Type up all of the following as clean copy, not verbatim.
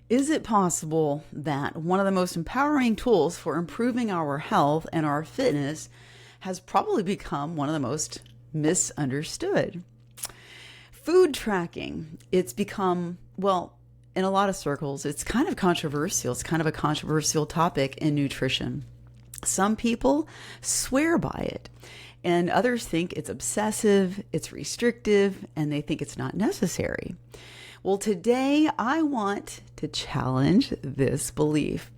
Is it possible that one of the most empowering tools for improving our health and our fitness has probably become one of the most misunderstood? Food tracking. It's become, well, in a lot of circles, it's kind of controversial. It's kind of a controversial topic in nutrition. Some people swear by it, and others think it's obsessive, it's restrictive, and they think it's not necessary. Well, today I want to challenge this belief.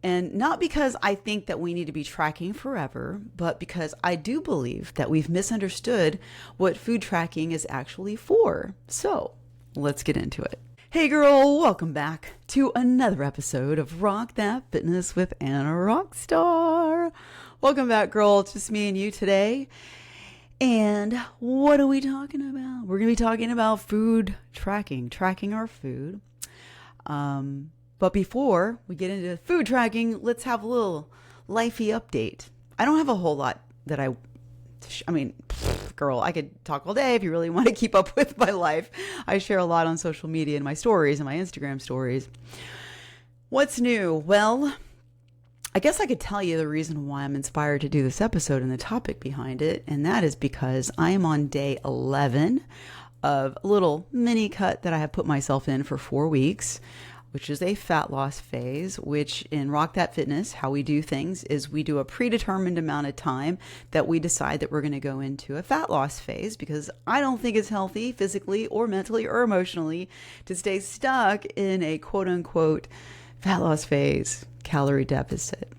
And not because I think that we need to be tracking forever, but because I do believe that we've misunderstood what food tracking is actually for. So let's get into it. Hey girl, welcome back to another episode of Rock That Fitness with Anna Rockstar. Welcome back, girl. It's just me and you today. And what are we talking about? We're going to be talking about food tracking our food. But before we get into food tracking, let's have a little lifey update. I don't have a whole lot that girl, I could talk all day if you really want to keep up with my life. I share a lot on social media in my stories and my Instagram stories. What's new? Well, I guess I could tell you the reason why I'm inspired to do this episode and the topic behind it, and that is because I am on day 11 of a little mini cut that I have put myself in for 4 weeks, which is a fat loss phase, which in Rock That Fitness, how we do things is we do a predetermined amount of time that we decide that we're going to go into a fat loss phase, because I don't think it's healthy physically or mentally or emotionally to stay stuck in a quote unquote fat loss phase, calorie deficit.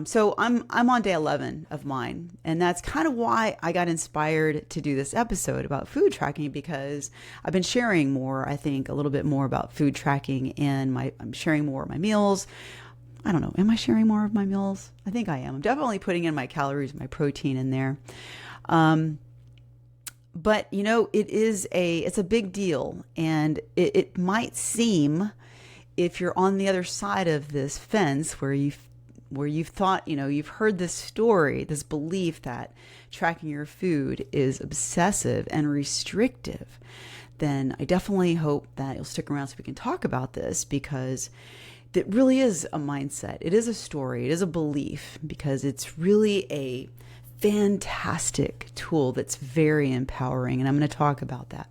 So I'm on day 11 of mine, and that's kind of why I got inspired to do this episode about food tracking, because I've been sharing more, I think a little bit more about food tracking, and I'm sharing more of my meals. I don't know, am I sharing more of my meals? I think I am. I'm definitely putting in my calories, my protein in there. But you know, it's a big deal, and it might seem, if you're on the other side of this fence where you've thought, you've heard this story, this belief that tracking your food is obsessive and restrictive, then I definitely hope that you'll stick around so we can talk about this, because it really is a mindset. It is a story. It is a belief, because it's really a fantastic tool that's very empowering, and I'm going to talk about that.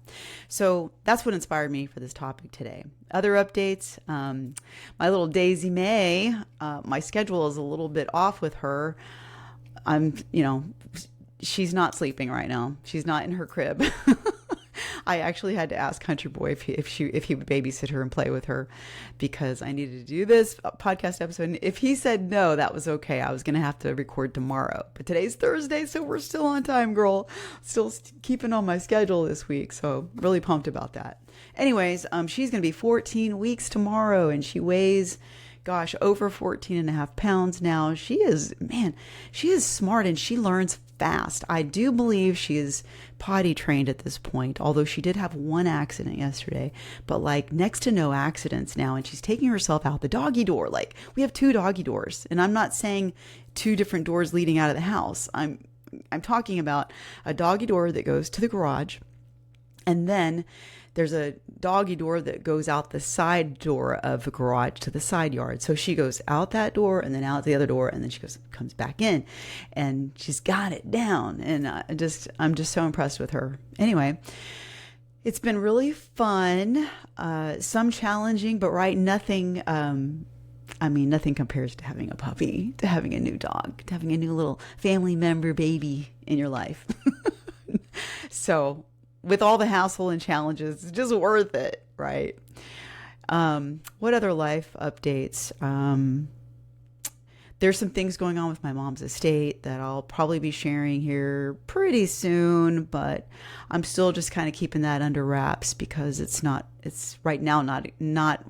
So that's what inspired me for this topic today. Other updates, my little Daisy May, my schedule is a little bit off with her. She's not sleeping right now. She's not in her crib. I actually had to ask Country Boy if he would babysit her and play with her, because I needed to do this podcast episode. And if he said no, that was okay. I was going to have to record tomorrow. But today's Thursday, so we're still on time, girl. Still keeping on my schedule this week, so really pumped about that. Anyways, she's going to be 14 weeks tomorrow, and she weighs, gosh, over 14 and a half pounds now. She is smart, and she learns fast. I do believe she is potty trained at this point, although she did have one accident yesterday, but like next to no accidents now. And she's taking herself out the doggy door. Like, we have 2 doggy doors, and I'm not saying 2 different doors leading out of the house. I'm talking about a doggy door that goes to the garage, and then there's a doggy door that goes out the side door of the garage to the side yard. So she goes out that door and then out the other door, and then she comes back in, and she's got it down. And I'm just so impressed with her. Anyway, it's been really fun, some challenging, but nothing compares to having a puppy, to having a new dog, to having a new little family member baby in your life. So with all the hassle and challenges, it's just worth it, right? What other life updates? There's some things going on with my mom's estate that I'll probably be sharing here pretty soon, but I'm still just kind of keeping that under wraps, because it's right now not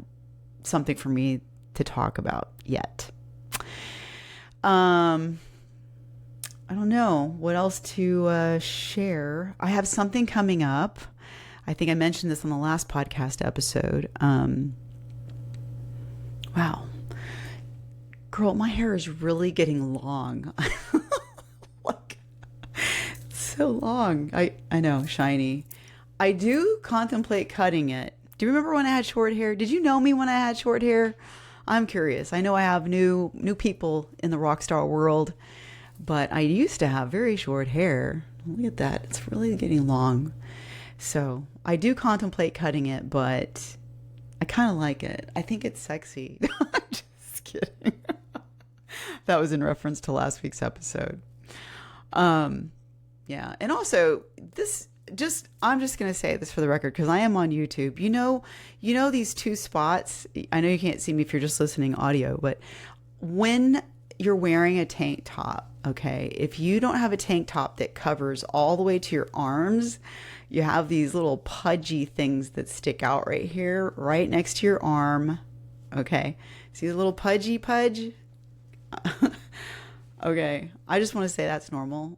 something for me to talk about yet. I don't know what else to share. I have something coming up. I think I mentioned this on the last podcast episode. Wow. Girl, my hair is really getting long. Like, so long. I know, shiny. I do contemplate cutting it, Do you remember when I had short hair? Did you know me when I had short hair? I'm curious. I know I have new people in the Rockstar world, but I used to have very short hair. Look at that. It's really getting long. So I do contemplate cutting it, but I kind of like it. I think it's sexy. Just kidding. That was in reference to last week's episode. Yeah. And also I'm just going to say this for the record, because I am on YouTube. You know these two spots. I know you can't see me if you're just listening audio, but when you're wearing a tank top, okay, if you don't have a tank top that covers all the way to your arms, you have these little pudgy things that stick out right here, right next to your arm. Okay. See the little pudgy pudge? Okay. I just want to say that's normal.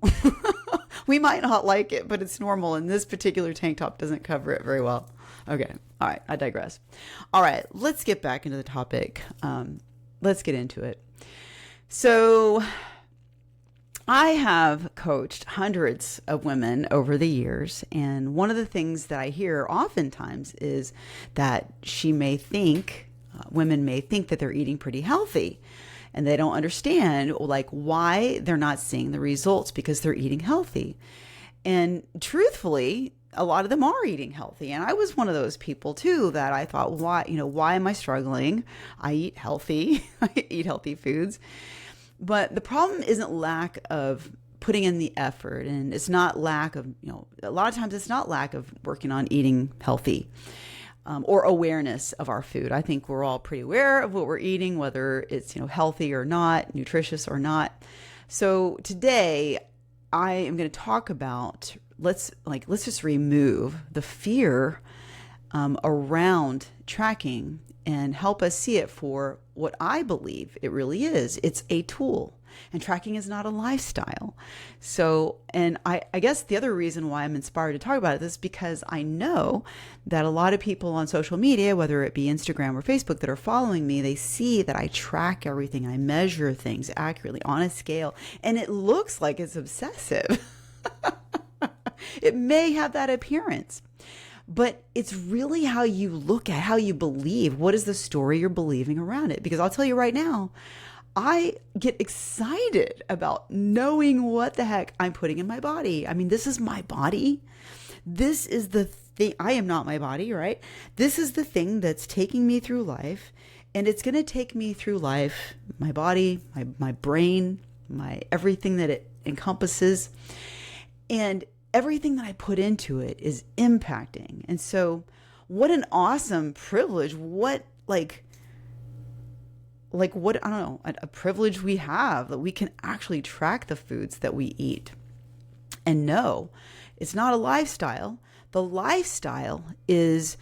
We might not like it, but it's normal. And this particular tank top doesn't cover it very well. Okay. All right. I digress. All right. Let's get back into the topic. Let's get into it. So I have coached hundreds of women over the years, and one of the things that I hear oftentimes is that women may think that they're eating pretty healthy, and they don't understand like why they're not seeing the results because they're eating healthy. And truthfully, a lot of them are eating healthy. And I was one of those people too, that I thought, why am I struggling? I eat healthy. I eat healthy foods. But the problem isn't lack of putting in the effort. And it's not lack of, a lot of times it's not lack of working on eating healthy or awareness of our food. I think we're all pretty aware of what we're eating, whether it's, healthy or not, nutritious or not. So today I am going to talk about, let's just remove the fear around tracking and help us see it for what I believe it really is. It's a tool, and tracking is not a lifestyle. So, and I guess the other reason why I'm inspired to talk about it is because I know that a lot of people on social media, whether it be Instagram or Facebook, that are following me, they see that I track everything. I measure things accurately on a scale, and it looks like it's obsessive. It may have that appearance, but it's really how you look at, how you believe. What is the story you're believing around it? Because I'll tell you right now, I get excited about knowing what the heck I'm putting in my body. I mean, this is my body. This is the thing. I am not my body, right? This is the thing that's taking me through life, and it's going to take me through life, my body, my brain, my everything that it encompasses. And everything that I put into it is impacting. And so what an awesome privilege. What I don't know, a privilege we have that we can actually track the foods that we eat and know it's not a lifestyle. The lifestyle is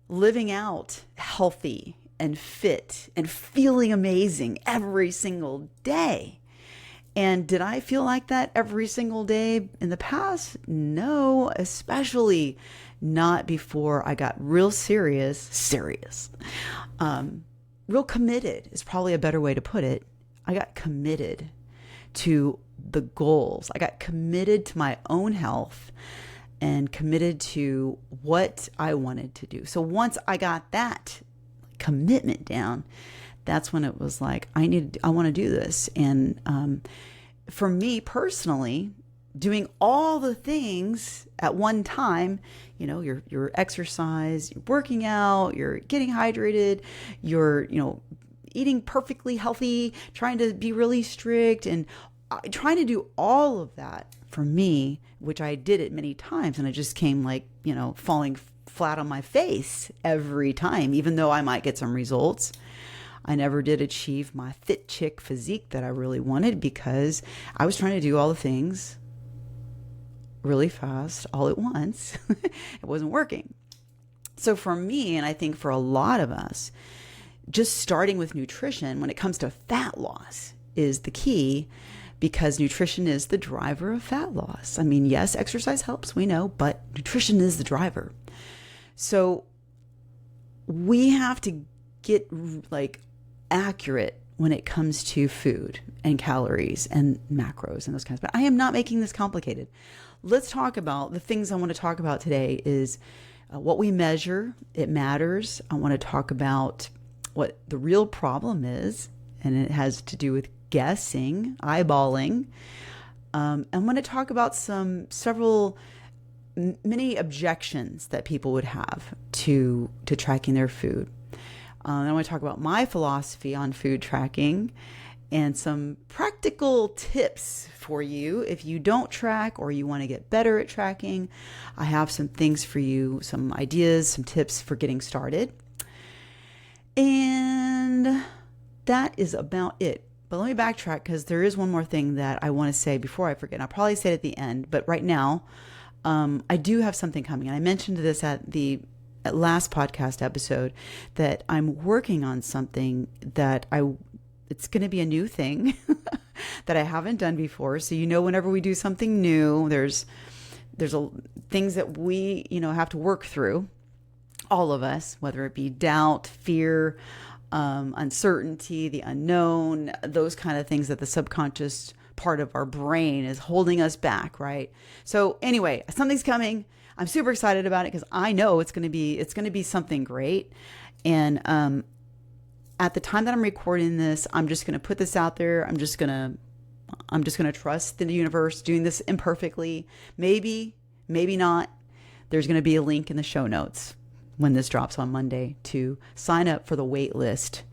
living out healthy and fit and feeling amazing every single day. And did I feel like that every single day in the past? No, especially not before I got real serious. Real committed is probably a better way to put it. I got committed to the goals. I got committed to my own health and committed to what I wanted to do. So once I got that commitment down, that's when it was like, I want to do this. And for me personally, doing all the things at one time, your exercise, you're working out, you're getting hydrated, you're, eating perfectly healthy, trying to be really strict, and trying to do all of that for me, which I did it many times. And I just came falling flat on my face every time, even though I might get some results. I never did achieve my fit chick physique that I really wanted because I was trying to do all the things really fast all at once. It wasn't working. So for me, and I think for a lot of us, just starting with nutrition when it comes to fat loss is the key, because nutrition is the driver of fat loss. I mean, yes, exercise helps, we know, but nutrition is the driver. So we have to get accurate when it comes to food and calories and macros and those kinds. But I am not making this complicated. Let's talk about the things I want to talk about today is what we measure, it matters. I want to talk about what the real problem is, and it has to do with guessing, eyeballing. I'm going to talk about many objections that people would have to tracking their food. I want to talk about my philosophy on food tracking and some practical tips for you if you don't track or you want to get better at tracking. I have some things for you, some ideas, some tips for getting started. And that is about it. But let me backtrack because there is one more thing that I want to say before I forget. I'll probably say it at the end, but right now, I do have something coming. And I mentioned this at last podcast episode that I'm working on something that it's going to be a new thing that I haven't done before. So, whenever we do something new, there's things that we, have to work through, all of us, whether it be doubt, fear, uncertainty, the unknown, those kind of things that the subconscious part of our brain is holding us back, right? So anyway, something's coming. I'm super excited about it because I know it's going to be something great. And at the time that I'm recording this, I'm just going to put this out there. I'm just going to trust the universe, doing this imperfectly. Maybe not. There's going to be a link in the show notes when this drops on Monday to sign up for the wait list.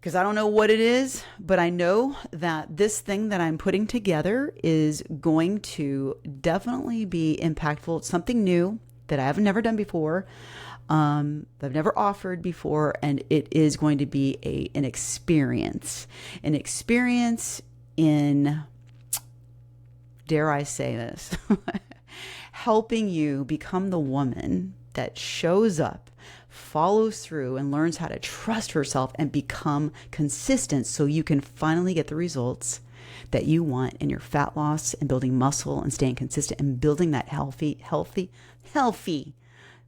Because I don't know what it is, but I know that this thing that I'm putting together is going to definitely be impactful. It's something new that I have never done before, that I've never offered before, and it is going to be an experience in, dare I say this, helping you become the woman that shows up, follows through, and learns how to trust herself and become consistent so you can finally get the results that you want in your fat loss and building muscle and staying consistent and building that healthy.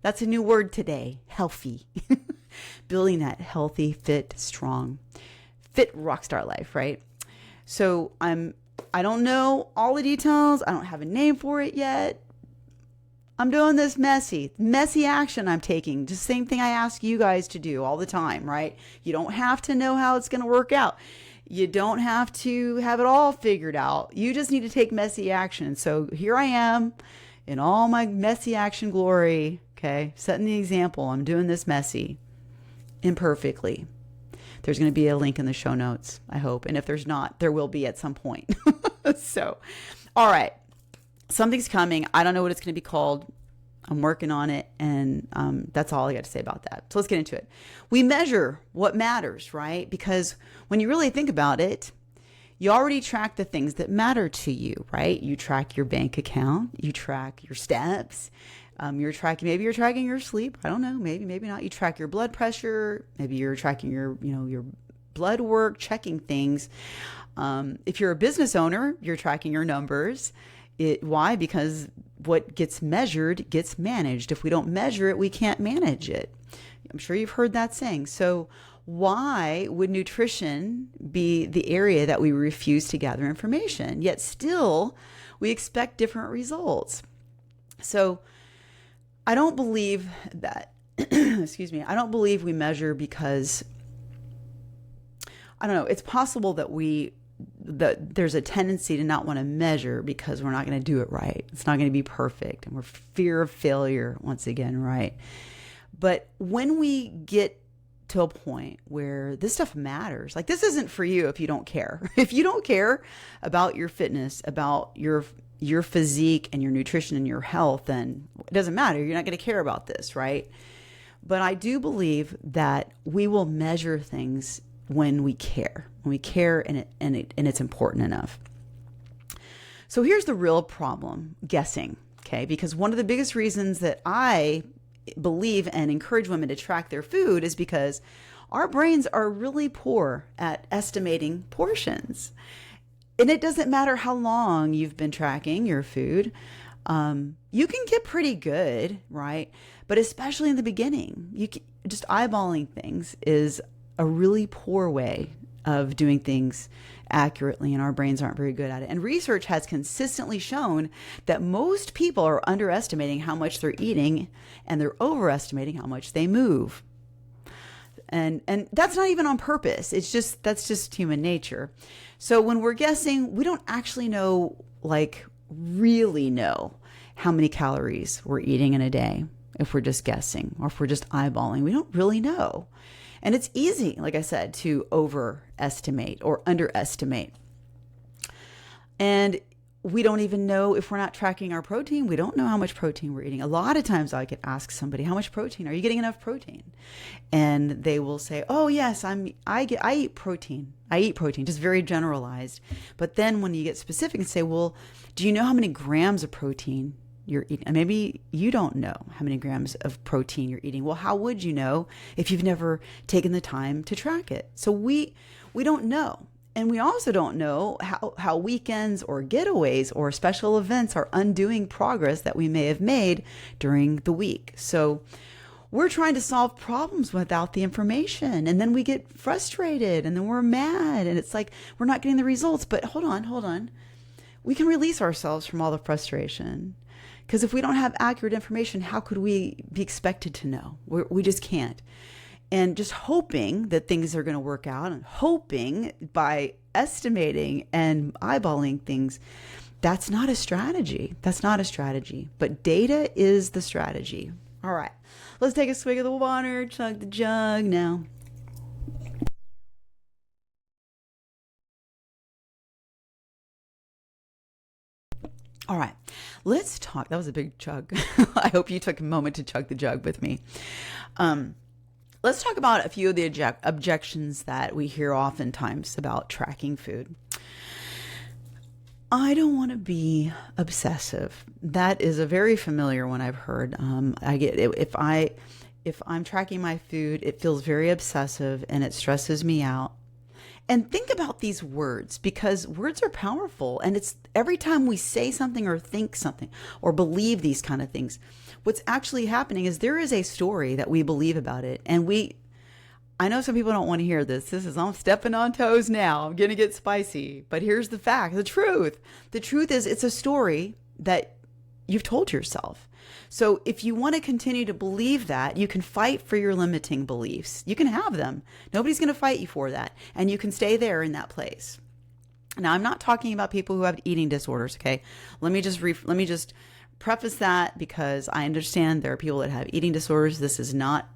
That's a new word today, healthy. Building that healthy, fit, strong, fit rockstar life, right? So I don't know all the details. I don't have a name for it yet. I'm doing this messy action I'm taking. Just the same thing I ask you guys to do all the time, right? You don't have to know how it's going to work out. You don't have to have it all figured out. You just need to take messy action. So here I am in all my messy action glory, okay? Setting the example. I'm doing this messy, imperfectly. There's going to be a link in the show notes, I hope. And if there's not, there will be at some point. So, all right. Something's coming. I don't know what it's going to be called. I'm working on it. And that's all I got to say about that. So let's get into it. We measure what matters, right? Because when you really think about it, you already track the things that matter to you, right? You track your bank account. You track your steps. Maybe you're tracking your sleep. I don't know. Maybe not. You track your blood pressure. Maybe you're tracking your blood work, checking things. If you're a business owner, you're tracking your numbers. Why? Because what gets measured gets managed. If we don't measure it, we can't manage it. I'm sure you've heard that saying. So why would nutrition be the area that we refuse to gather information? Yet still, we expect different results. So I don't believe that, excuse me, I don't believe we measure because, I don't know, it's possible that there's a tendency to not want to measure because we're not going to do it right. It's not going to be perfect. And we're fear of failure once again, right? But when we get to a point where this stuff matters, like this isn't for you if you don't care. If you don't care about your fitness, about your physique and your nutrition and your health, then it doesn't matter. You're not going to care about this, right? But I do believe that we will measure things when we care and it's important enough. So here's the real problem, guessing, okay? Because one of the biggest reasons that I believe and encourage women to track their food is because our brains are really poor at estimating portions. And it doesn't matter how long you've been tracking your food. You can get pretty good, right? But especially in the beginning, just eyeballing things is a really poor way of doing things accurately, and our brains aren't very good at it. And research has consistently shown that most people are underestimating how much they're eating, and they're overestimating how much they move. And that's not even on purpose. That's just human nature. So when we're guessing, we don't actually know, like really know how many calories we're eating in a day. If we're just guessing, or if we're just eyeballing, we don't really know. And it's easy, like I said, to overestimate or underestimate. And we don't even know, if we're not tracking our protein, we don't know how much protein we're eating. A lot of times I could ask somebody, how much protein? Are you getting enough protein? And they will say, oh yes, I eat protein. I eat protein, just very generalized. But then when you get specific and say, well, do you know how many grams of protein you're eating? And maybe you don't know how many grams of protein you're eating. Well, how would you know if you've never taken the time to track it? So we don't know. And we also don't know how weekends or getaways or special events are undoing progress that we may have made during the week. So we're trying to solve problems without the information, and then we get frustrated, and then we're mad, and it's like we're not getting the results. But hold on. We can release ourselves from all the frustration. Because if we don't have accurate information, how could we be expected to know? We just can't. And just hoping that things are going to work out, and hoping by estimating and eyeballing things, that's not a strategy. That's not a strategy. But data is the strategy. All right, let's take a swig of the water, chug the jug now. All right, let's talk. That was a big chug. I hope you took a moment to chug the jug with me. Let's talk about a few of the objections that we hear oftentimes about tracking food. I don't want to be obsessive. That is a very familiar one I've heard. I get it. If I'm tracking my food, it feels very obsessive and it stresses me out. And think about these words, because words are powerful, and it's every time we say something or think something or believe these kind of things, what's actually happening is there is a story that we believe about it. And I know some people don't want to hear this. I'm stepping on toes now. I'm going to get spicy. But here's the fact, the truth. The truth is it's a story that you've told yourself. So if you want to continue to believe that, you can fight for your limiting beliefs. You can have them. Nobody's going to fight you for that. And you can stay there in that place. Now, I'm not talking about people who have eating disorders, okay? Let me just preface that, because I understand there are people that have eating disorders.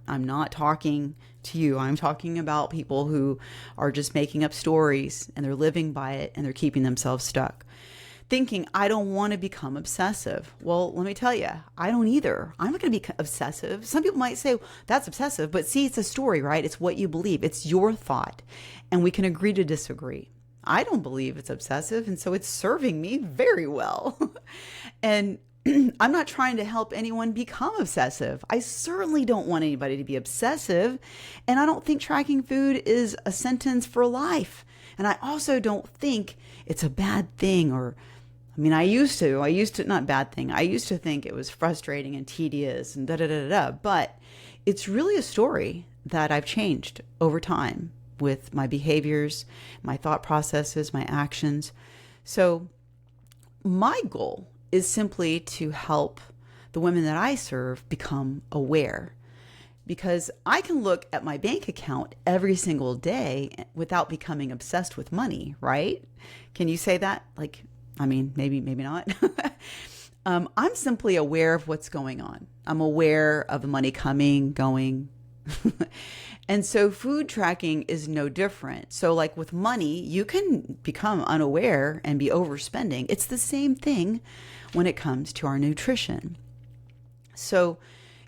I'm not talking to you. I'm talking about people who are just making up stories and they're living by it and they're keeping themselves stuck. Thinking, I don't want to become obsessive. Well, let me tell you, I don't either. I'm not going to be obsessive. Some people might say, that's obsessive, but see, it's a story, right? It's what you believe. It's your thought. And we can agree to disagree. I don't believe it's obsessive, and so it's serving me very well. And I'm not trying to help anyone become obsessive. I certainly don't want anybody to be obsessive. And I don't think tracking food is a sentence for life. And I also don't think it's a bad thing, I used to, not bad thing. I used to think it was frustrating and tedious and but it's really a story that I've changed over time with my behaviors, my thought processes, my actions. So my goal is simply to help the women that I serve become aware, because I can look at my bank account every single day without becoming obsessed with money, right? Can you say that? Maybe not. I'm simply aware of what's going on. I'm aware of the money coming, going. And so food tracking is no different. So like with money, you can become unaware and be overspending. It's the same thing when it comes to our nutrition. So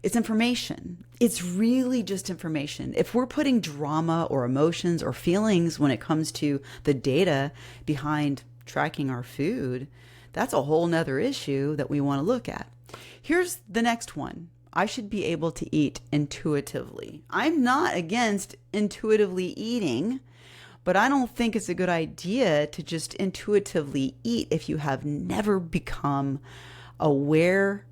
it's information. It's really just information. If we're putting drama or emotions or feelings when it comes to the data behind tracking our food, that's a whole nother issue that we want to look at. Here's the next one. I should be able to eat intuitively. I'm not against intuitively eating, but I don't think it's a good idea to just intuitively eat if you have never become aware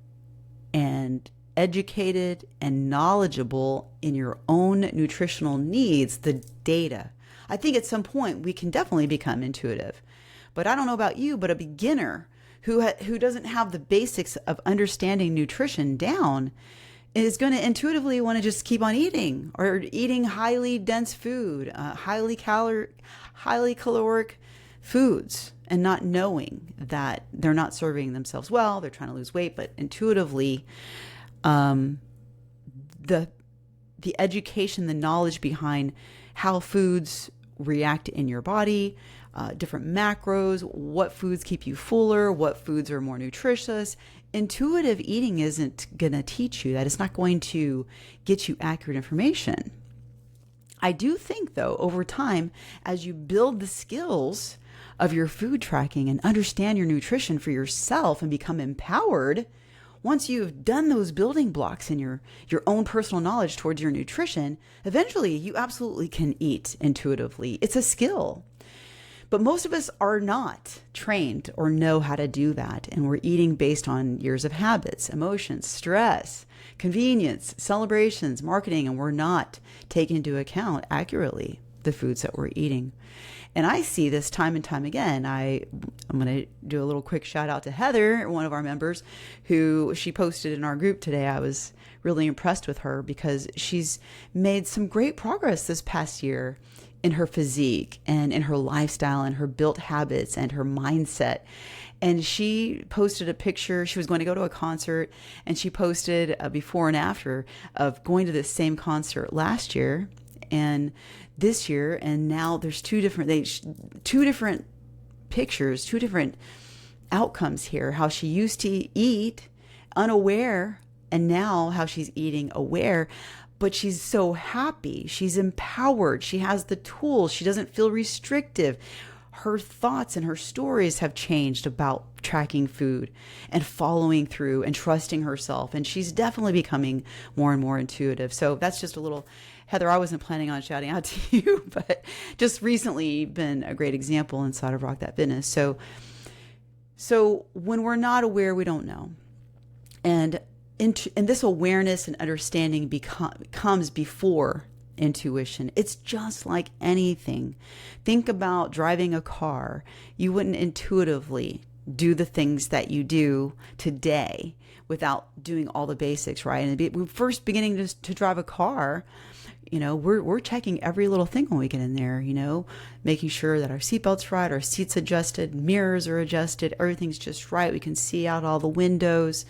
and educated and knowledgeable in your own nutritional needs, the data. I think at some point we can definitely become intuitive. But I don't know about you, but a beginner who doesn't have the basics of understanding nutrition down is going to intuitively want to just keep on eating, or eating highly dense food, highly caloric foods, and not knowing that they're not serving themselves well. They're trying to lose weight, but intuitively, the education, the knowledge behind how foods react in your body, different macros, what foods keep you fuller, what foods are more nutritious. Intuitive eating isn't going to teach you that. It's not going to get you accurate information. I do think, though, over time, as you build the skills of your food tracking and understand your nutrition for yourself and become empowered, once you've done those building blocks in your own personal knowledge towards your nutrition, eventually you absolutely can eat intuitively. It's a skill. But most of us are not trained or know how to do that. And we're eating based on years of habits, emotions, stress, convenience, celebrations, marketing, and we're not taking into account accurately the foods that we're eating. And I see this time and time again. I'm going to do a little quick shout out to Heather, one of our members, who she posted in our group today. I was really impressed with her because she's made some great progress this past year in her physique and in her lifestyle and her built habits and her mindset. And she posted a picture. She was going to go to a concert, and she posted a before and after of going to the same concert last year and this year. And now there's two different pictures, two different outcomes here. How she used to eat unaware, and now how she's eating aware. But she's so happy. She's empowered. She has the tools. She doesn't feel restrictive. Her thoughts and her stories have changed about tracking food and following through and trusting herself. And she's definitely becoming more and more intuitive. So that's just a little, Heather, I wasn't planning on shouting out to you, but just recently been a great example inside of Rock That Fitness. So when we're not aware, we don't know. And this awareness and understanding comes before intuition. It's just like anything. Think about driving a car. You wouldn't intuitively do the things that you do today without doing all the basics, right? And we're first beginning to drive a car. We're checking every little thing when we get in there, making sure that our seatbelt's right, our seat's adjusted, mirrors are adjusted, everything's just right. We can see out all the windows.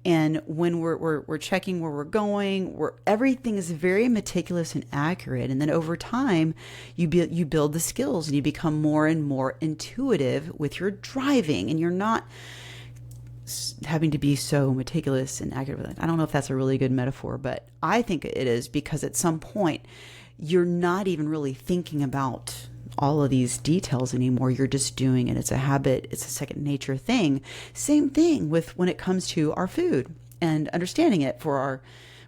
And when we're checking where we're going, everything is very meticulous and accurate. And then over time, you build the skills and you become more and more intuitive with your driving, and you're not having to be so meticulous and accurate. I don't know if that's a really good metaphor, but I think it is, because at some point you're not even really thinking about all of these details anymore. You're just doing it. It's a habit. It's a second nature thing. Same thing with when it comes to our food and understanding it for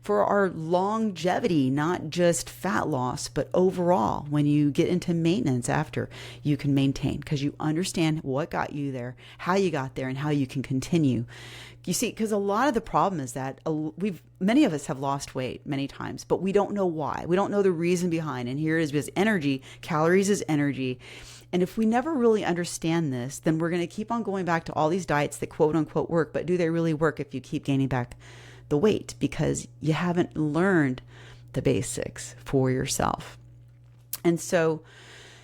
our longevity, not just fat loss, but overall, when you get into maintenance after, you can maintain because you understand what got you there, how you got there, and how you can continue. You see, because a lot of the problem is that many of us have lost weight many times, but we don't know why. We don't know the reason behind. And here it is, because energy, calories is energy. And if we never really understand this, then we're going to keep on going back to all these diets that quote unquote work. But do they really work if you keep gaining back the weight? Because you haven't learned the basics for yourself. And so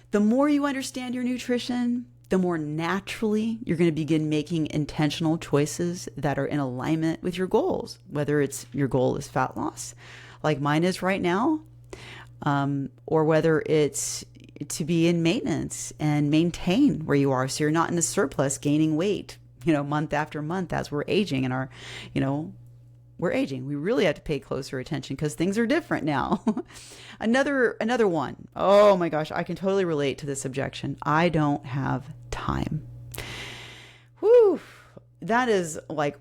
the more you understand your nutrition, the more naturally you're going to begin making intentional choices that are in alignment with your goals, whether it's your goal is fat loss, like mine is right now, or whether it's to be in maintenance and maintain where you are, so you're not in a surplus gaining weight, month after month as we're aging and we're aging. We really have to pay closer attention because things are different now. Another one. Oh my gosh, I can totally relate to this objection. I don't have time. Whew. That is like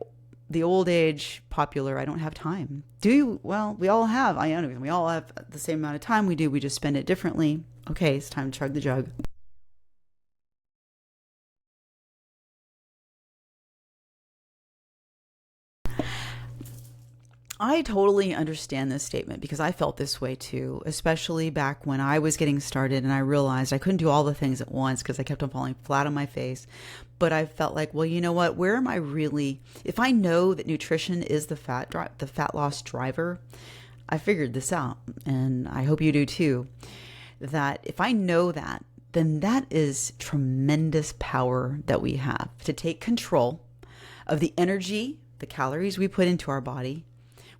the old age popular. I don't have time. Do you? Well, we all have. I know we all have the same amount of time we do. We just spend it differently. Okay, it's time to chug the jug. I totally understand this statement because I felt this way too, especially back when I was getting started and I realized I couldn't do all the things at once because I kept on falling flat on my face. But I felt like, well, you know what? Where am I really? If I know that nutrition is the fat loss driver, I figured this out, and I hope you do too, that if I know that, then that is tremendous power that we have to take control of the energy, the calories we put into our body.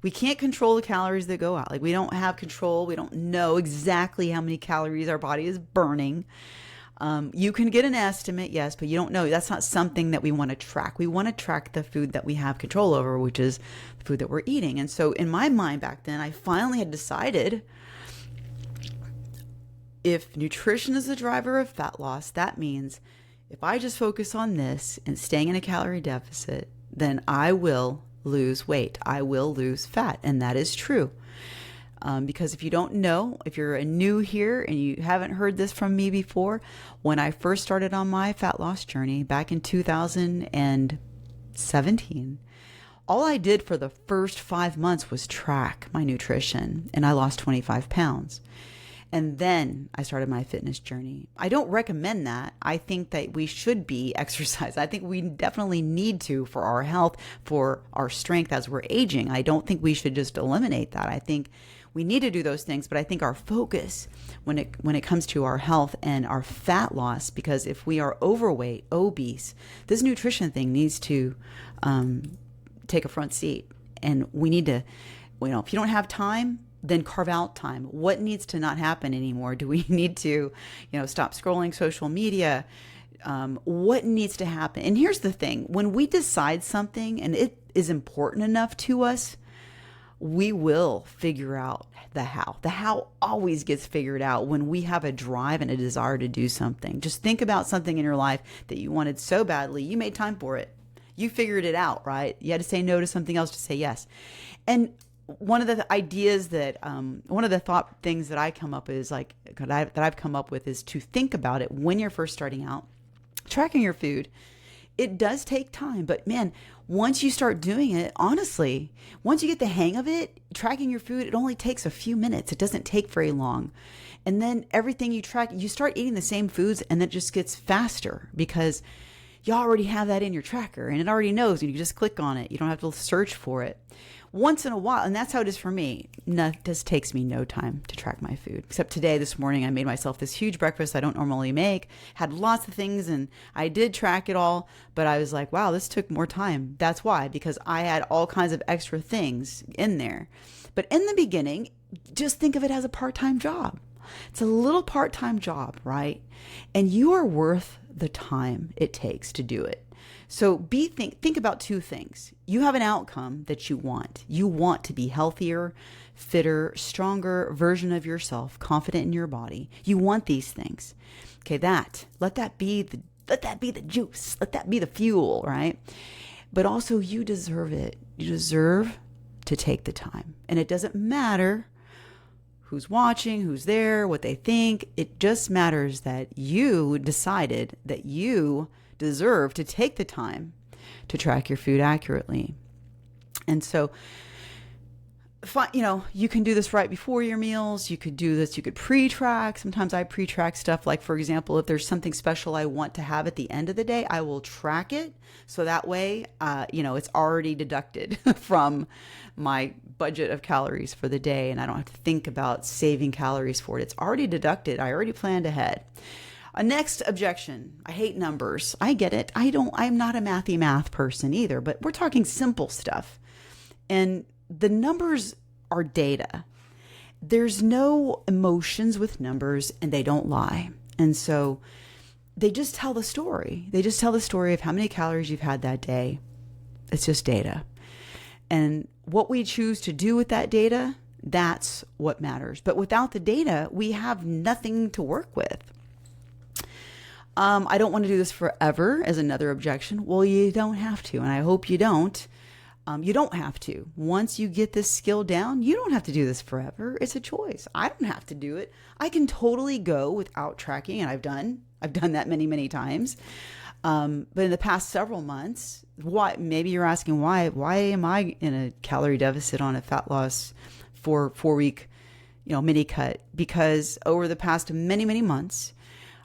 We can't control the calories that go out. Like, we don't have control. We don't know exactly how many calories our body is burning. You can get an estimate, yes, but you don't know. That's not something that we want to track. We want to track the food that we have control over, which is the food that we're eating. And so in my mind back then, I finally had decided if nutrition is the driver of fat loss, that means if I just focus on this and staying in a calorie deficit, then I will lose weight. I will lose fat. And that is true. Because if you don't know, if you're new here and you haven't heard this from me before, when I first started on my fat loss journey back in 2017, all I did for the first 5 months was track my nutrition, and I lost 25 pounds. And then I started my fitness journey. I don't recommend that. I think that we should be exercising. I think we definitely need to for our health, for our strength as we're aging. I don't think we should just eliminate that. I think we need to do those things, but I think our focus when it comes to our health and our fat loss, because if we are overweight, obese, this nutrition thing needs to take a front seat. And we need to, if you don't have time, then carve out time. What needs to not happen anymore? Do we need to, stop scrolling social media? What needs to happen? And here's the thing. When we decide something and it is important enough to us, we will figure out the how. The how always gets figured out when we have a drive and a desire to do something. Just think about something in your life that you wanted so badly. You made time for it. You figured it out, right? You had to say no to something else to say yes. And one of the ideas that, one of the thought things that I come up is that I've come up with is to think about it when you're first starting out, tracking your food. It does take time, but man, once you start doing it, honestly, once you get the hang of it, tracking your food, it only takes a few minutes. It doesn't take very long. And then everything you track, you start eating the same foods and it just gets faster because you already have that in your tracker and it already knows and you just click on it. You don't have to search for it. Once in a while, and that's how it is for me. This takes me no time to track my food. Except today, this morning, I made myself this huge breakfast I don't normally make. Had lots of things, and I did track it all. But I was like, wow, this took more time. That's why, because I had all kinds of extra things in there. But in the beginning, just think of it as a part-time job. It's a little part-time job, right? And you are worth the time it takes to do it. So think about two things. You have an outcome that you want. You want to be healthier, fitter, stronger version of yourself, confident in your body. You want these things. Okay, let that be the juice. Let that be the fuel, right? But also you deserve it. You deserve to take the time. And it doesn't matter who's watching, who's there, what they think. It just matters that you decided that you deserve to take the time to track your food accurately. And so, you can do this right before your meals. You could do this. You could pre-track. Sometimes I pre-track stuff. Like, for example, if there's something special I want to have at the end of the day, I will track it. So that way, it's already deducted from my budget of calories for the day. And I don't have to think about saving calories for it. It's already deducted. I already planned ahead. A next objection. I hate numbers. I get it. I'm not a math person either, but we're talking simple stuff. And the numbers are data. There's no emotions with numbers and they don't lie. And so they just tell the story. They just tell the story of how many calories you've had that day. It's just data. And what we choose to do with that data, that's what matters. But without the data, we have nothing to work with. I don't want to do this forever as another objection. Well, you don't have to, and I hope you don't. You don't have to. Once you get this skill down, you don't have to do this forever. It's a choice. I don't have to do it. I can totally go without tracking, and I've done that many, many times. But in the past several months, why? Maybe you're asking why? Why am I in a calorie deficit on a fat loss for 4-week, mini cut? Because over the past many, many months,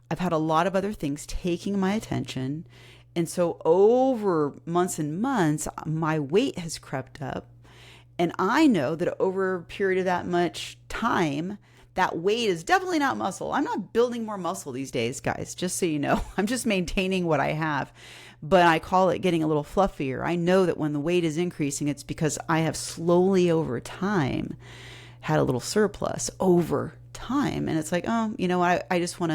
I've had a lot of other things taking my attention. And so over months and months, my weight has crept up. And I know that over a period of that much time, that weight is definitely not muscle. I'm not building more muscle these days, guys, just so you know. I'm just maintaining what I have. But I call it getting a little fluffier. I know that when the weight is increasing, it's because I have slowly over time had a little surplus over time. And it's like, I just want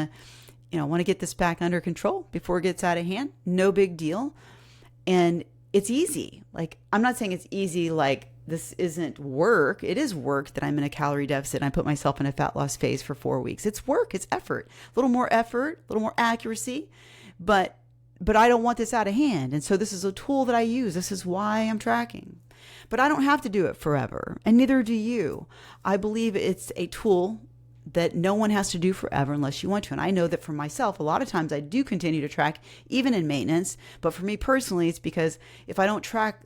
to get this back under control before it gets out of hand. No big deal. And it's easy. Like, I'm not saying it's easy like this isn't work. It is work that I'm in a calorie deficit and I put myself in a fat loss phase for 4 weeks. It's work. It's effort. A little more effort, a little more accuracy, but I don't want this out of hand. And so this is a tool that I use. This is why I'm tracking. But I don't have to do it forever, and neither do you. I believe it's a tool that no one has to do forever unless you want to. And I know that for myself, a lot of times I do continue to track even in maintenance. But for me personally, it's because if I don't track,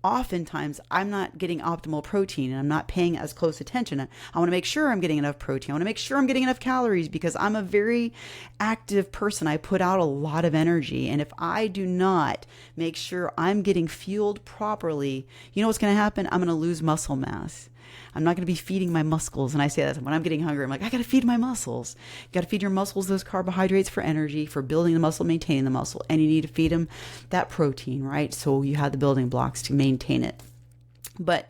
oftentimes I'm not getting optimal protein and I'm not paying as close attention. I want to make sure I'm getting enough protein. I want to make sure I'm getting enough calories because I'm a very active person. I put out a lot of energy. And if I do not make sure I'm getting fueled properly, you know what's going to happen? I'm going to lose muscle mass. I'm not going to be feeding my muscles. And I say that when I'm getting hungry, I'm like, I got to feed my muscles. You got to feed your muscles those carbohydrates for energy, for building the muscle, maintaining the muscle. And you need to feed them that protein, right? So you have the building blocks to maintain it. But,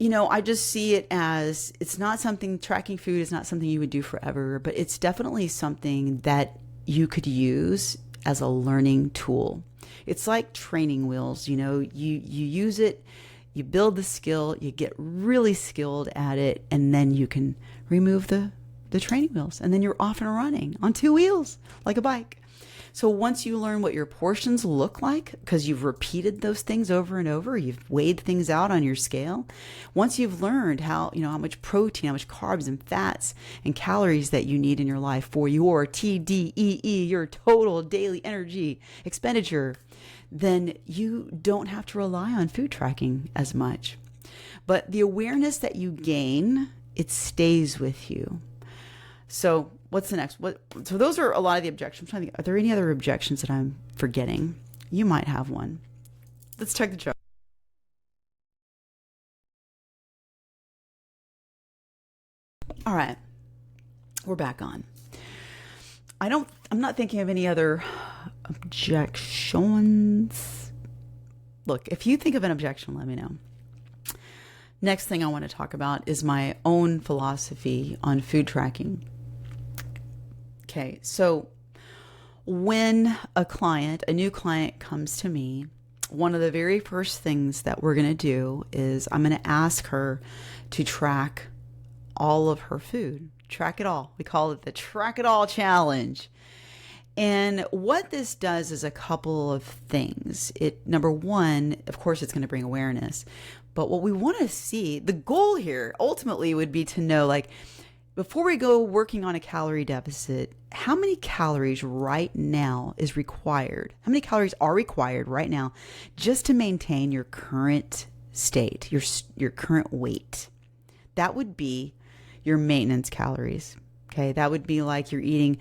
I just see it as it's not something, tracking food is not something you would do forever, but it's definitely something that you could use as a learning tool. It's like training wheels, you use it. You build the skill, you get really skilled at it, and then you can remove the training wheels, and then you're off and running on 2 wheels like a bike. So once you learn what your portions look like, because you've repeated those things over and over, you've weighed things out on your scale. Once you've learned how much protein, how much carbs and fats and calories that you need in your life for your TDEE, your total daily energy expenditure, then you don't have to rely on food tracking as much. But the awareness that you gain, it stays with you. So what's the next? So those are a lot of the objections. I'm trying to think, are there any other objections that I'm forgetting? You might have one. Let's check the chart. All right, we're back on. I'm not thinking of any other objections. Look, if you think of an objection, let me know. Next thing I want to talk about is my own philosophy on food tracking. Okay, so when a new client comes to me, one of the very first things that we're going to do is I'm going to ask her to track all of her food. Track it all. We call it the Track It All Challenge. And what this does is a couple of things. Number one, of course, it's going to bring awareness. But what we want to see, the goal here ultimately would be to know, like, before we go working on a calorie deficit, how many calories right now is required? How many calories are required right now just to maintain your current state, your current weight? That would be your maintenance calories. Okay, that would be like you're eating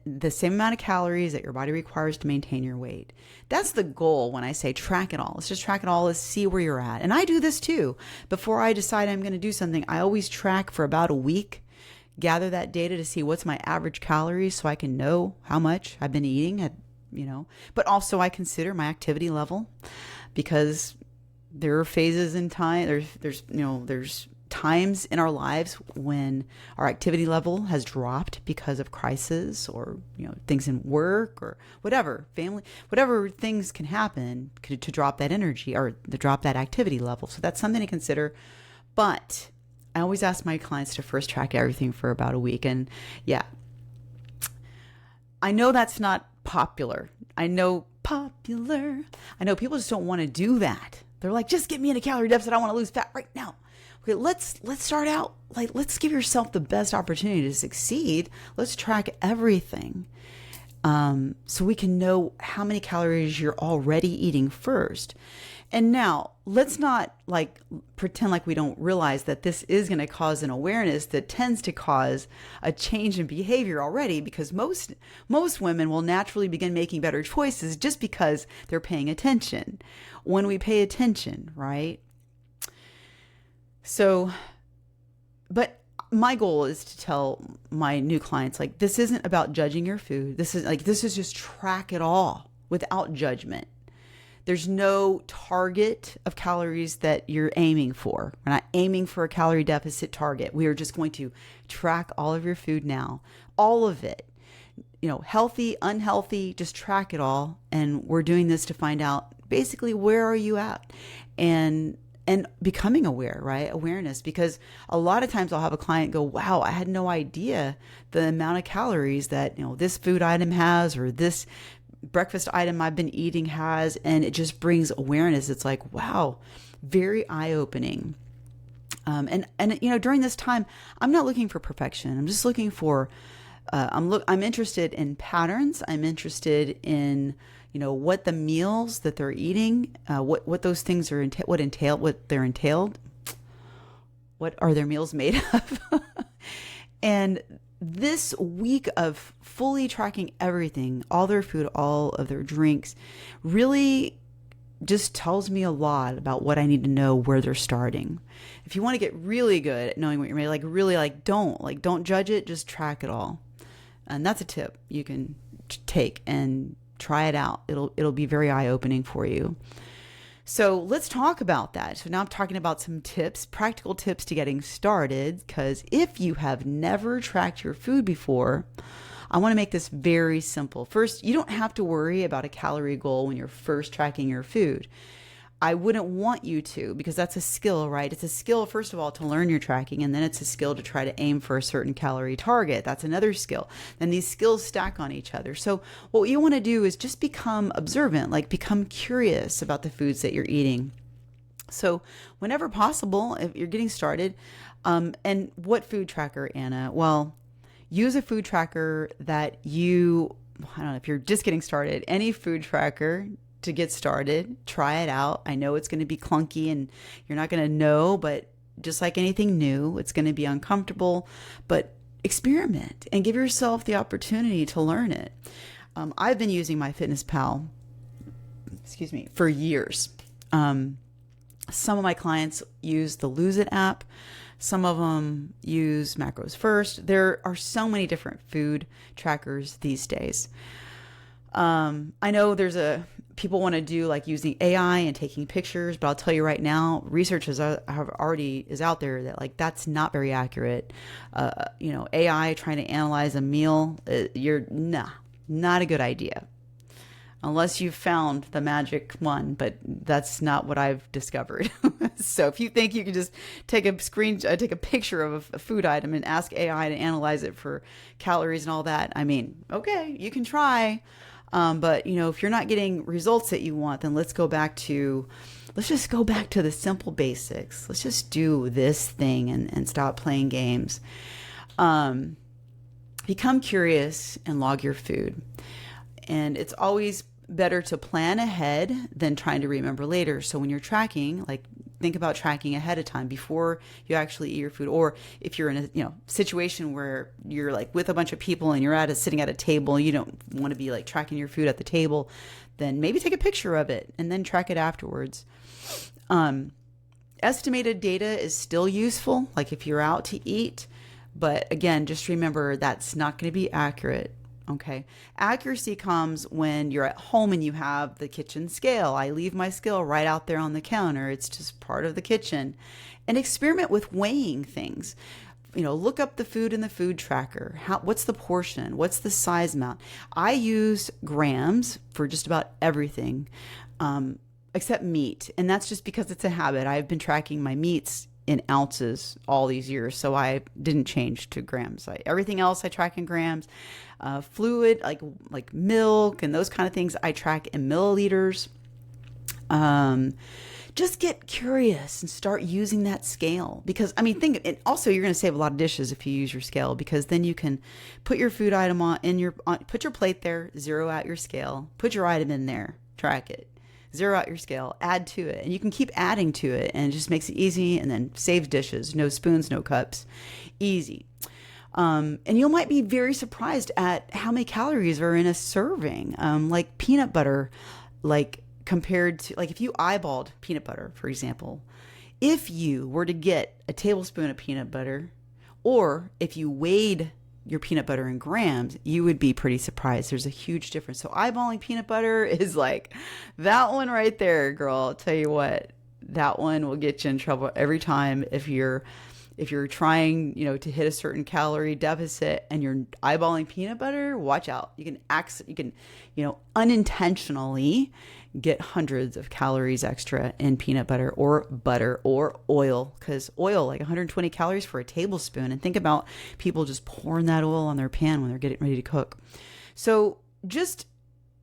the same amount of calories that your body requires to maintain your weight. That's the goal when I say track it all. Let's just track it all. Let's see where you're at. And I do this too. Before I decide I'm going to do something, I always track for about a week, gather that data to see what's my average calories so I can know how much I've been eating, but also I consider my activity level because there are phases in time. There's times in our lives when our activity level has dropped because of crisis or things in work or whatever, family, whatever things can happen to drop that energy or to drop that activity level. So that's something to consider. But I always ask my clients to first track everything for about a week. And yeah, I know that's not popular. I know people just don't want to do that. They're like, just get me in a calorie deficit. I want to lose fat right now. Okay, let's start out, let's give yourself the best opportunity to succeed. Let's track everything. So we can know how many calories you're already eating first. And now let's not like pretend like we don't realize that this is going to cause an awareness that tends to cause a change in behavior already, because most women will naturally begin making better choices just because they're paying attention. When we pay attention, right? So, but my goal is to tell my new clients, like, this isn't about judging your food. This is just track it all without judgment. There's no target of calories that you're aiming for. We're not aiming for a calorie deficit target. We are just going to track all of your food now, all of it, healthy, unhealthy, just track it all. And we're doing this to find out basically where are you at, and becoming aware, right? Awareness, because a lot of times I'll have a client go, wow, I had no idea the amount of calories that, this food item has, or this breakfast item I've been eating has, and it just brings awareness. It's like, wow, very eye-opening. And during this time, I'm not looking for perfection. I'm just looking for, I'm interested in patterns. I'm interested in, what the meals that they're eating, what those things are, what they're entailed, what are their meals made of. And this week of fully tracking everything, all their food, all of their drinks, really just tells me a lot about what I need to know where they're starting. If you want to get really good at knowing what you're made, don't judge it, just track it all. And that's a tip you can take and try it out. It'll be very eye-opening for you. So let's talk about that. So now I'm talking about some tips, practical tips to getting started, because if you have never tracked your food before, I want to make this very simple. First, you don't have to worry about a calorie goal when you're first tracking your food. I wouldn't want you to, because that's a skill, right? It's a skill, first of all, to learn your tracking, and then it's a skill to try to aim for a certain calorie target. That's another skill. Then these skills stack on each other. So what you want to do is just become observant, like become curious about the foods that you're eating. So whenever possible, if you're getting started, and what food tracker, Anna? Well, use a food tracker that I don't know, if you're just getting started, any food tracker to get started, try it out. I know it's going to be clunky and you're not going to know, but just like anything new, it's going to be uncomfortable, but experiment and give yourself the opportunity to learn it. I've been using MyFitnessPal, for years. Some of my clients use the Lose It app. Some of them use Macros First. There are so many different food trackers these days. I know people want to do like using AI and taking pictures, but I'll tell you right now, research is out there that like that's not very accurate. AI trying to analyze a meal, not a good idea. Unless you've found the magic one, but that's not what I've discovered. So if you think you can just take a picture of a food item and ask AI to analyze it for calories and all that, I mean, okay, you can try. But if you're not getting results that you want, then let's just go back to the simple basics. Let's just do this thing and stop playing games. Become curious and log your food. And it's always better to plan ahead than trying to remember later. So when you're tracking, like think about tracking ahead of time before you actually eat your food. Or if you're in a situation where you're like with a bunch of people and you're sitting at a table, you don't want to be like tracking your food at the table, then maybe take a picture of it and then track it afterwards. Estimated data is still useful, like if you're out to eat, but again, just remember that's not going to be accurate. Okay. Accuracy comes when you're at home and you have the kitchen scale. I leave my scale right out there on the counter. It's just part of the kitchen. And experiment with weighing things. Look up the food in the food tracker. What's the portion? What's the size amount? I use grams for just about everything, except meat. And that's just because it's a habit. I've been tracking my meats in ounces all these years, so I didn't change to grams. Everything else I track in grams. Fluid like milk and those kind of things I track in milliliters. just get curious and start using that scale. Because, I mean, and also you're going to save a lot of dishes if you use your scale, because then you can put your food item put your plate there, zero out your scale, put your item in there, track it, zero out your scale, add to it. And you can keep adding to it, and it just makes it easy, and then saves dishes. No spoons, no cups. Easy. And you might be very surprised at how many calories are in a serving. Like peanut butter, like compared to, like if you eyeballed peanut butter, for example, if you were to get a tablespoon of peanut butter, or if you weighed your peanut butter in grams, you would be pretty surprised. There's a huge difference. So eyeballing peanut butter is like that one right there, girl. I'll tell you what, that one will get you in trouble every time if you're trying, to hit a certain calorie deficit and you're eyeballing peanut butter. Watch out. You can unintentionally get hundreds of calories extra in peanut butter or oil, because oil, like 120 calories for a tablespoon. And think about people just pouring that oil on their pan when they're getting ready to cook. So just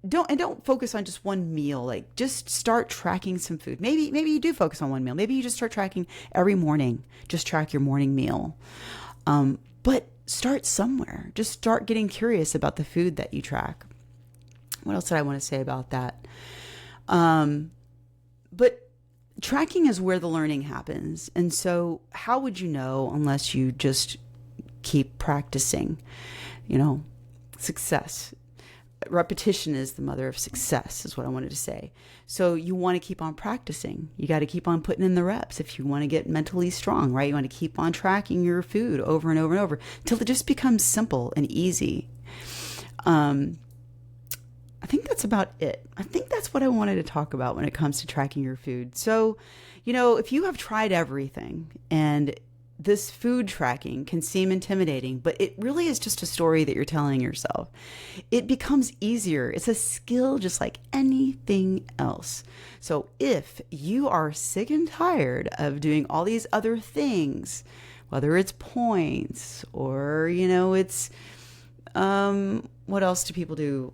don't focus on just one meal. Like, just start tracking some food. Maybe you do focus on one meal. Maybe you just start tracking every morning. Just track your morning meal. But start somewhere. Just start getting curious about the food that you track. What else did I want to say about that? But tracking is where the learning happens. And so how would you know unless you just keep practicing? Success. Repetition is the mother of success, is what I wanted to say. So you want to keep on practicing. You got to keep on putting in the reps if you want to get mentally strong, right? You want to keep on tracking your food over and over and over until it just becomes simple and easy. I think that's about it. I think that's what I wanted to talk about when it comes to tracking your food. So, if you have tried everything, and this food tracking can seem intimidating, but it really is just a story that you're telling yourself. It becomes easier. It's a skill just like anything else. So if you are sick and tired of doing all these other things, whether it's points or, it's, what else do people do?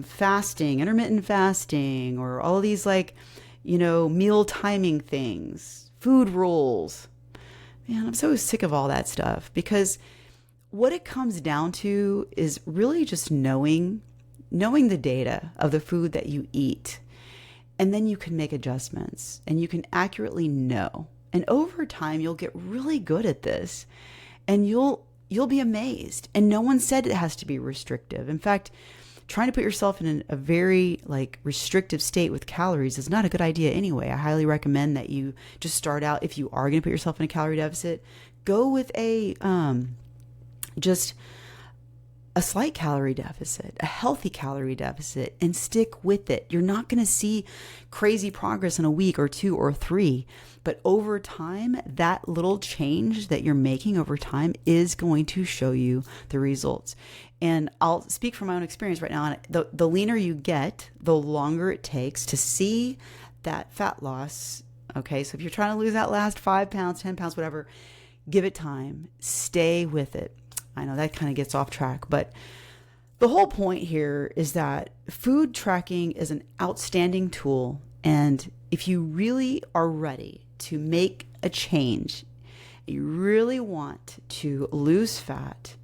Fasting, intermittent fasting, or all of these meal timing things, food rules. Man, I'm so sick of all that stuff, because what it comes down to is really just knowing the data of the food that you eat. And then you can make adjustments, and you can accurately know. And over time, you'll get really good at this, and you'll be amazed. And no one said it has to be restrictive. In fact, trying to put yourself in a very restrictive state with calories is not a good idea anyway. I highly recommend that you just start out, if you are going to put yourself in a calorie deficit, go with just a slight calorie deficit, a healthy calorie deficit, and stick with it. You're not going to see crazy progress in a week or two or three, but over time, that little change that you're making over time is going to show you the results. And I'll speak from my own experience right now. The leaner you get, the longer it takes to see that fat loss. Okay, so if you're trying to lose that last 5 pounds, 10 pounds, whatever, give it time. Stay with it. I know that kind of gets off track, but the whole point here is that food tracking is an outstanding tool. And if you really are ready to make a change, you really want to lose fat,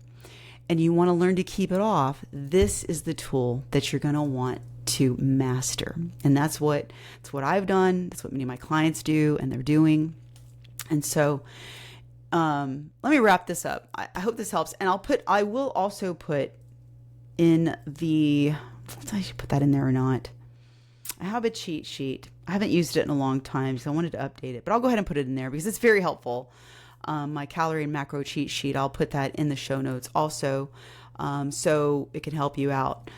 and you want to learn to keep it off, this is the tool that you're going to want to master. And that's what I've done. That's what many of my clients do, and they're doing. And so let me wrap this up. I hope this helps. And I will also put in I should put that in there or not. I have a cheat sheet. I haven't used it in a long time, so I wanted to update it, but I'll go ahead and put it in there because it's very helpful. My calorie and macro cheat sheet, I'll put that in the show notes also, so it can help you out.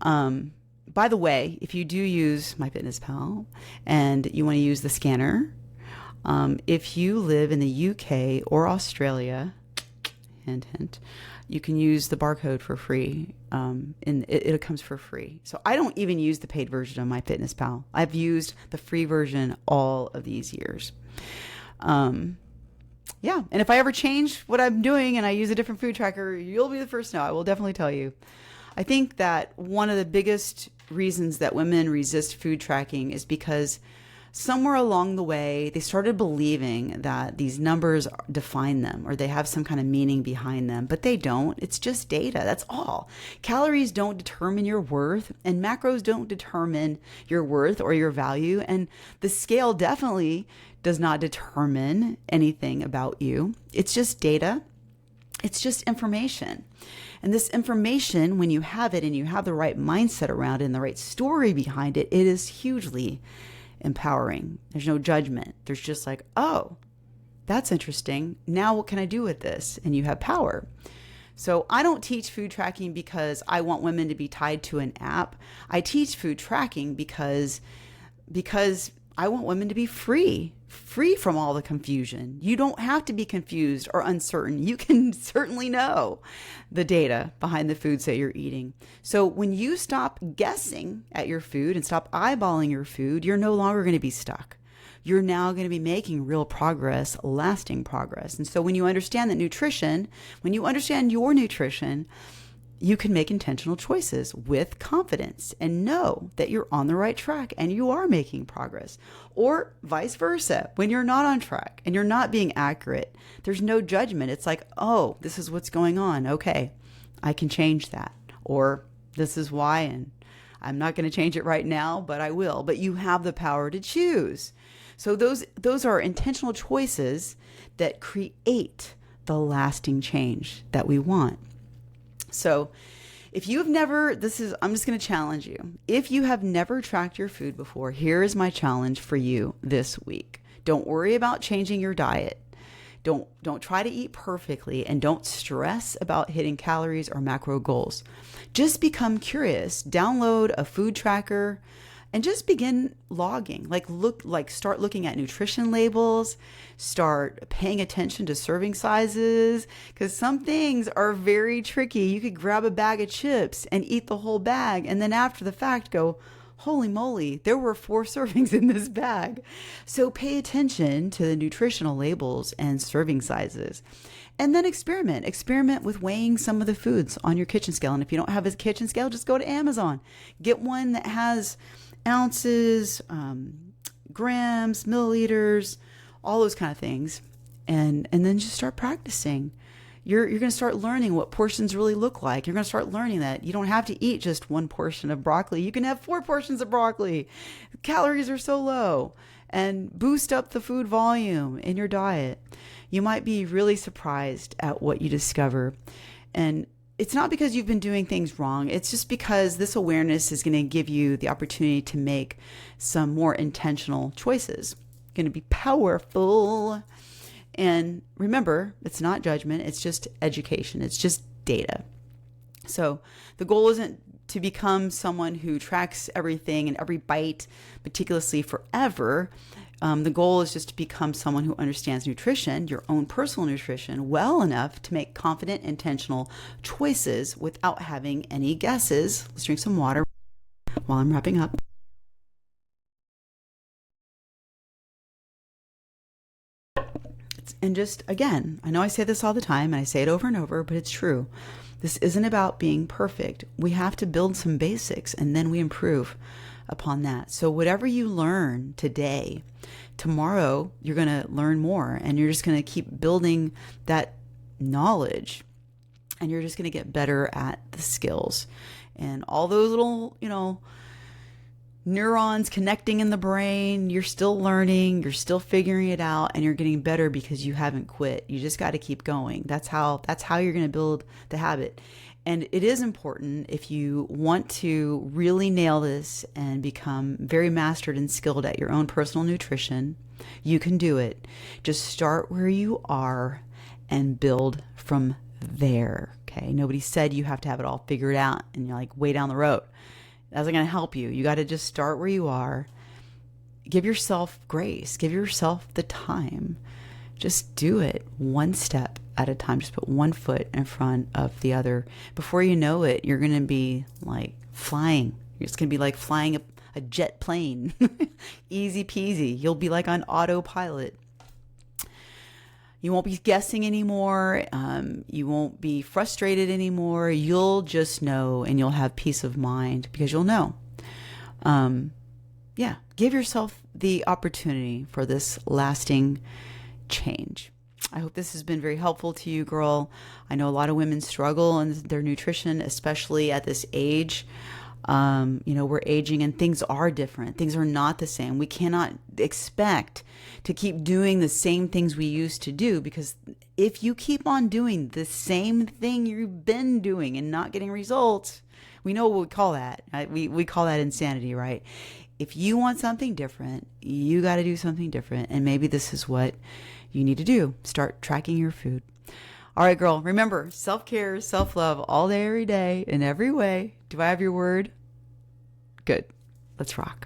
By the way, if you do use MyFitnessPal and you want to use the scanner, if you live in the UK or Australia, hint, hint, you can use the barcode for free. It comes for free. So I don't even use the paid version of MyFitnessPal. I've used the free version all of these years. Yeah. And if I ever change what I'm doing and I use a different food tracker, you'll be the first to know. I will definitely tell you. I think that one of the biggest reasons that women resist food tracking is because somewhere along the way, they started believing that these numbers define them or they have some kind of meaning behind them, but they don't. It's just data. That's all. Calories don't determine your worth, and macros don't determine your worth or your value. And the scale definitely does not determine anything about you. It's just data. It's just information. And this information, when you have it and you have the right mindset around it and the right story behind it, it is hugely empowering. There's no judgment. There's just like, oh, that's interesting. Now what can I do with this? And you have power. So I don't teach food tracking because I want women to be tied to an app. I teach food tracking because I want women to be free from all the confusion. You don't have to be confused or uncertain. You can certainly know the data behind the foods that you're eating. So when you stop guessing at your food and stop eyeballing your food, you're no longer going to be stuck. You're now going to be making real progress, lasting progress. And so when you understand that nutrition, when you understand your nutrition, you can make intentional choices with confidence and know that you're on the right track and you are making progress. Or vice versa, when you're not on track and you're not being accurate, there's no judgment. It's like, oh, this is what's going on. Okay, I can change that. Or this is why, and I'm not going to change it right now, but I will. But you have the power to choose. So those are intentional choices that create the lasting change that we want. So if you have never, I'm just going to challenge you. If you have never tracked your food before, here is my challenge for you this week. Don't worry about changing your diet. Don't try to eat perfectly, and don't stress about hitting calories or macro goals. Just become curious. Download a food tracker and just begin logging. Start looking at nutrition labels, start paying attention to serving sizes, because some things are very tricky. You could grab a bag of chips and eat the whole bag, and then after the fact go, holy moly, there were 4 servings in this bag. So pay attention to the nutritional labels and serving sizes. And then experiment with weighing some of the foods on your kitchen scale. And if you don't have a kitchen scale, just go to Amazon. Get one that has ounces, grams, milliliters, all those kind of things. And then just start practicing. You're going to start learning what portions really look like. You're going to start learning that you don't have to eat just 1 portion of broccoli. You can have 4 portions of broccoli. Calories are so low. And boost up the food volume in your diet. You might be really surprised at what you discover. And it's not because you've been doing things wrong. It's just because this awareness is going to give you the opportunity to make some more intentional choices. Going to be powerful. And remember, it's not judgment. It's just education. It's just data. So the goal isn't to become someone who tracks everything and every bite meticulously forever. The goal is just to become someone who understands nutrition, your own personal nutrition, well enough to make confident, intentional choices without having any guesses. Let's drink some water while I'm wrapping up. And just, again, I know I say this all the time, and I say it over and over, but it's true. This isn't about being perfect. We have to build some basics, and then we improve upon that. So whatever you learn today, tomorrow you're going to learn more, and you're just going to keep building that knowledge, and you're just going to get better at the skills. And all those little, neurons connecting in the brain, you're still learning, you're still figuring it out, and you're getting better because you haven't quit. You just got to keep going. That's how you're going to build the habit. And it is important, if you want to really nail this and become very mastered and skilled at your own personal nutrition, you can do it. Just start where you are and build from there. Okay. Nobody said you have to have it all figured out and you're like way down the road. That's not going to help you. You got to just start where you are. Give yourself grace. Give yourself the time. Just do it one step at a time. Just put one foot in front of the other. Before you know it, you're going to be like flying. It's going to be like flying a jet plane. Easy peasy. You'll be like on autopilot. You won't be guessing anymore. You won't be frustrated anymore. You'll just know, and you'll have peace of mind because you'll know. yeah, give yourself the opportunity for this lasting change. I hope this has been very helpful to you, girl. I know a lot of women struggle in their nutrition, especially at this age. We're aging and things are different. Things are not the same. We cannot expect to keep doing the same things we used to do, because if you keep on doing the same thing you've been doing and not getting results, we know what we call that. We call that insanity, right? If you want something different, you got to do something different. And maybe this is what you need to do. Start tracking your food. All right, girl, remember, self-care, self-love all day, every day, in every way. Do I have your word? Good. Let's rock.